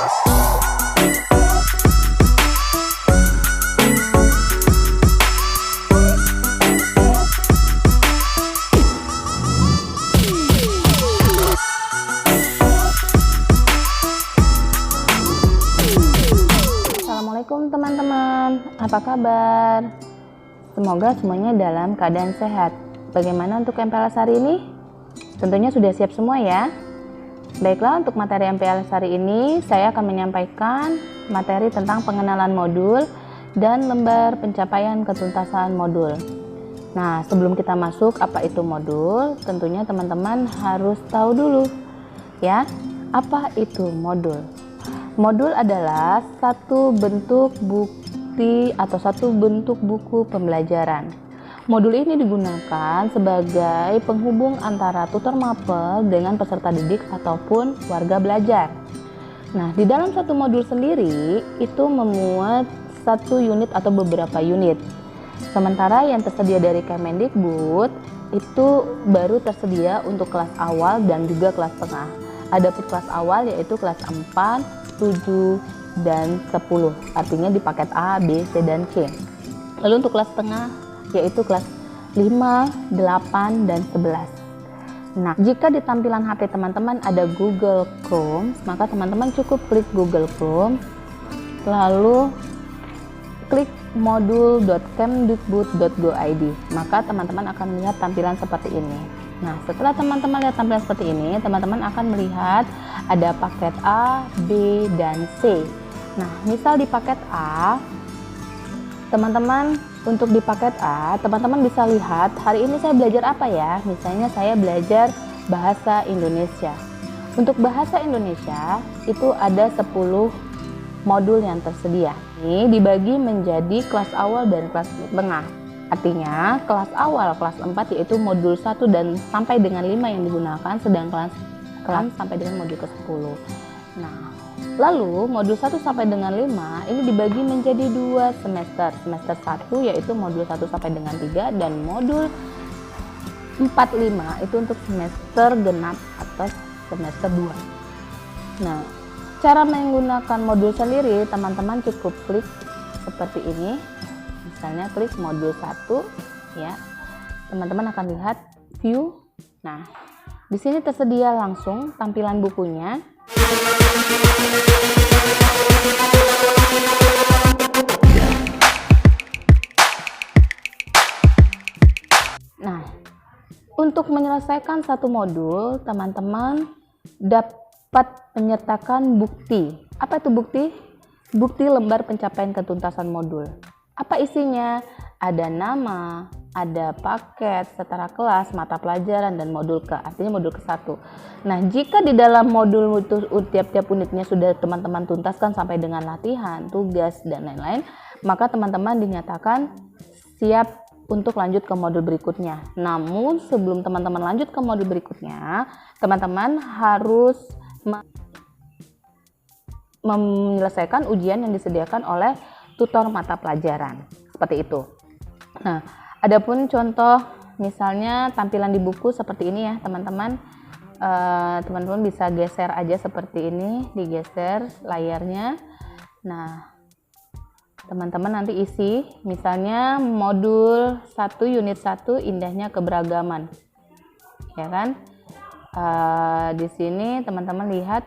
Assalamualaikum teman-teman, apa kabar? Semoga semuanya dalam keadaan sehat. Bagaimana untuk MPLS hari ini? Tentunya sudah siap semua ya? Baiklah, untuk materi MPLS hari ini saya akan menyampaikan materi tentang pengenalan modul dan lembar pencapaian ketuntasan modul. Nah, sebelum kita masuk apa itu modul, tentunya teman-teman harus tahu dulu ya, apa itu modul. Modul adalah satu bentuk bukti atau satu bentuk buku pembelajaran. Modul ini digunakan sebagai penghubung antara tutor mapel dengan peserta didik ataupun warga belajar. Nah, di dalam satu modul sendiri itu memuat satu unit atau beberapa unit. Sementara yang tersedia dari Kemendikbud itu baru tersedia untuk kelas awal dan juga kelas tengah. Adapun kelas awal yaitu kelas 4, 7, dan 10, artinya di paket A, B, C, dan C. Lalu untuk kelas tengah yaitu kelas 5, 8, dan 11. Nah, jika di tampilan HP teman-teman ada Google Chrome, maka teman-teman cukup klik Google Chrome, lalu klik modul.kemdikbud.go.id, maka teman-teman akan melihat tampilan seperti ini. Nah, setelah teman-teman lihat tampilan seperti ini, teman-teman akan melihat ada paket A, B, dan C. Nah, misal di paket A, teman-teman untuk di paket A, teman-teman bisa lihat hari ini saya belajar apa ya? Misalnya saya belajar bahasa Indonesia. Untuk bahasa Indonesia itu ada 10 modul yang tersedia. Ini dibagi menjadi kelas awal dan kelas tengah. Artinya kelas awal kelas 4 yaitu modul 1 dan sampai dengan 5 yang digunakan, sedang kelas sampai dengan modul ke-10. Nah, lalu modul 1 sampai dengan 5 ini dibagi menjadi 2 semester. Semester 1 yaitu modul 1 sampai dengan 3 dan modul 4-5 itu untuk semester genap atau semester 2. Nah, cara menggunakan modul sendiri teman-teman cukup klik seperti ini. Misalnya klik modul 1 ya. Teman-teman akan lihat view. Nah, di sini tersedia langsung tampilan bukunya. Nah, untuk menyelesaikan satu modul, teman-teman dapat menyertakan bukti. Apa itu bukti? Bukti lembar pencapaian ketuntasan modul. Apa isinya? Ada nama, ada paket, setara kelas, mata pelajaran, dan modul ke, artinya modul ke-1. Nah, jika di dalam modul itu tiap-tiap unitnya sudah teman-teman tuntaskan sampai dengan latihan, tugas, dan lain-lain, maka teman-teman dinyatakan siap untuk lanjut ke modul berikutnya. Namun, sebelum teman-teman lanjut ke modul berikutnya, teman-teman harus menyelesaikan ujian yang disediakan oleh tutor mata pelajaran, seperti itu. Nah, adapun contoh misalnya tampilan di buku seperti ini ya teman-teman. Teman-teman bisa geser aja seperti ini, digeser layarnya. Nah, teman-teman nanti isi misalnya modul 1 unit 1 indahnya keberagaman, ya kan? Di sini teman-teman lihat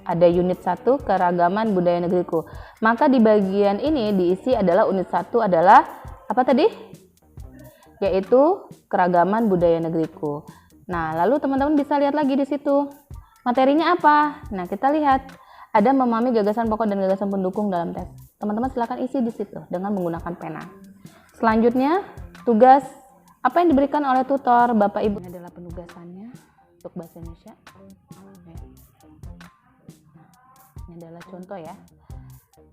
ada unit 1 keragaman budaya negeriku. Maka di bagian ini diisi adalah unit 1 adalah apa tadi? Yaitu keragaman budaya negeriku. Nah, lalu teman-teman bisa lihat lagi di situ. Materinya apa? Nah, kita lihat ada memahami gagasan pokok dan gagasan pendukung dalam tes. Teman-teman silakan isi di situ dengan menggunakan pena. Selanjutnya, tugas apa yang diberikan oleh tutor Bapak Ibu. Ini adalah penugasannya untuk bahasa Indonesia. Ini adalah contoh ya.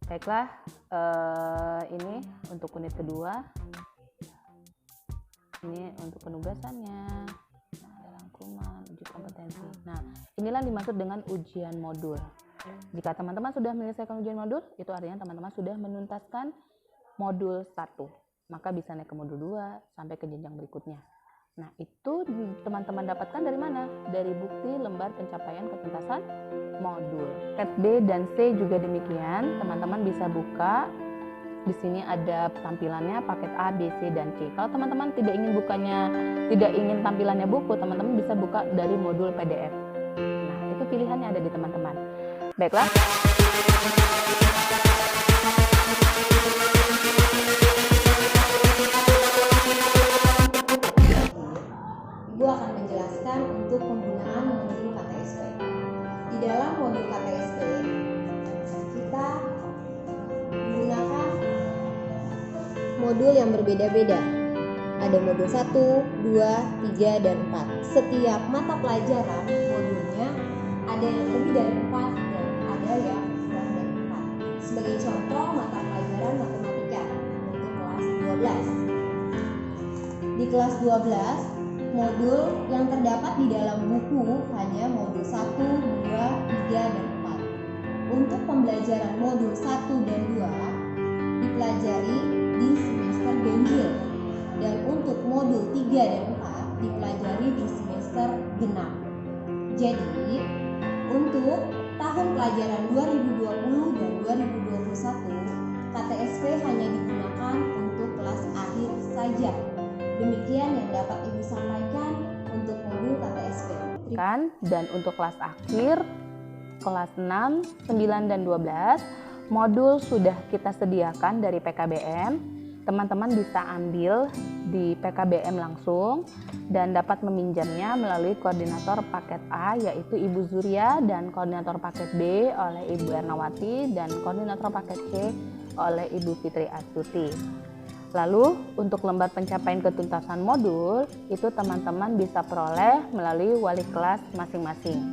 Baiklah, ini untuk unit kedua. Ini untuk penugasannya. Nah, ada rangkuman, uji kompetensi. Nah, inilah dimaksud dengan ujian modul. Jika teman-teman sudah menyelesaikan ujian modul, itu artinya teman-teman sudah menuntaskan modul 1. Maka bisa naik ke modul 2 sampai ke jenjang berikutnya. Nah, itu teman-teman dapatkan dari mana? Dari bukti lembar pencapaian ketuntasan modul. Tab B dan C juga demikian, teman-teman bisa buka. Di sini ada tampilannya paket A, B, C, dan C. Kalau teman-teman tidak ingin tampilannya buku, teman-teman bisa buka dari modul PDF. Nah, itu pilihannya ada di teman-teman. Baiklah. Ibu akan menjelaskan untuk penggunaan modul KTSP. Di dalam modul KTSP, kita menggunakan modul yang berbeda-beda. Ada modul 1, 2, 3, dan 4. Setiap mata pelajaran modulnya ada yang lebih dari 4 dan ada yang kurang dari 4. Sebagai contoh, mata pelajaran matematika untuk kelas 12. Di kelas 12, modul yang terdapat di dalam buku hanya modul 1, 2, 3, dan 4. Untuk pembelajaran modul 1 dan 2 dipelajari di semester ganjil, dan untuk modul 3 dan 4 dipelajari di semester genap. Jadi, untuk tahun pelajaran 2020 dan 2021, KTSP hanya digunakan untuk kelas akhir saja. Demikian yang dapat Ibu sampaikan untuk modul KTSP. Dan untuk kelas akhir, kelas 6, 9, dan 12, modul sudah kita sediakan dari PKBM. Teman-teman bisa ambil di PKBM langsung dan dapat meminjamnya melalui koordinator paket A yaitu Ibu Zuria, dan koordinator paket B oleh Ibu Ernawati, dan koordinator paket C oleh Ibu Fitri Astuti. Lalu untuk lembar pencapaian ketuntasan modul itu teman-teman bisa peroleh melalui wali kelas masing-masing.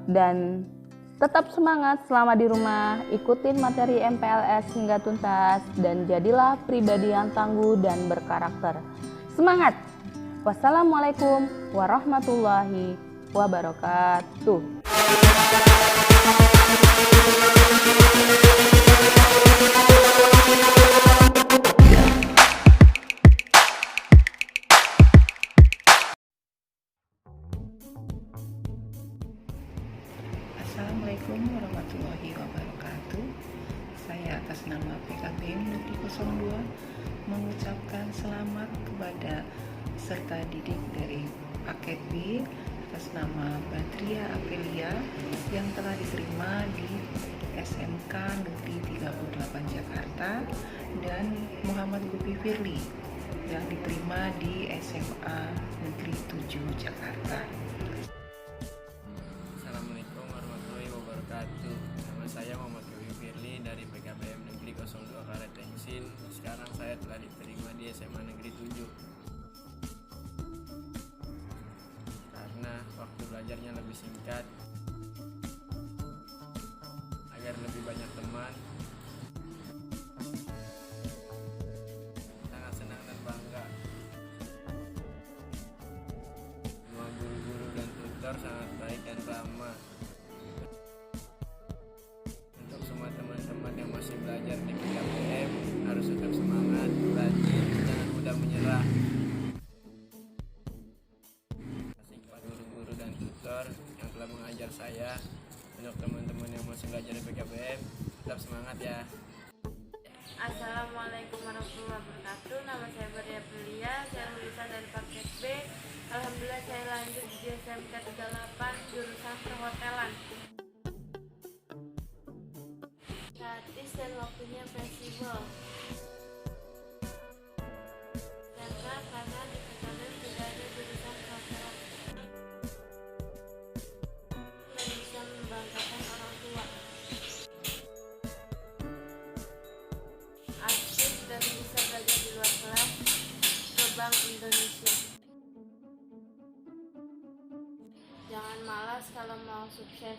Dan tetap semangat selama di rumah, ikutin materi MPLS hingga tuntas, dan jadilah pribadi yang tangguh dan berkarakter. Semangat! Wassalamualaikum warahmatullahi wabarakatuh. Assalamualaikum warahmatullahi wabarakatuh. Saya atas nama PKBM Negeri 02 mengucapkan selamat kepada peserta didik dari paket B atas nama Badria Aprilia yang telah diterima di SMK Negeri 38 Jakarta, dan Muhammad Lupi Firly yang diterima di SMA Negeri 7 Jakarta. Nama saya Muhammad Lupi Firly dari PKBM Negeri 02 Karet Tengsin. Sekarang saya telah diterima di SMA Negeri 7. Karena waktu belajarnya lebih singkat, agar lebih banyak teman. Sangat senang dan bangga. Semua guru-guru dan tutor sangat baik dan ramah. Teman-teman yang masih belajar di PKBM harus tetap semangat, rajin, jangan mudah menyerah. Kasih kepada guru-guru dan tutor yang telah mengajar saya. Untuk teman-teman yang masih belajar di PKBM, tetap semangat ya. Assalamualaikum warahmatullahi wabarakatuh. Nama saya Badria Aprilia, saya lulusan dari paket B. Alhamdulillah saya lanjut di SMK 38 jurusan perhotelan. Gratis dan waktunya fleksibel. Karena di PKBM tidak ada jurusan perhotelan yang bisa membanggakan orang tua. Aktif dan bisa belajar di luar kelas ke Bank Indonesia. Jangan malas kalau mau sukses.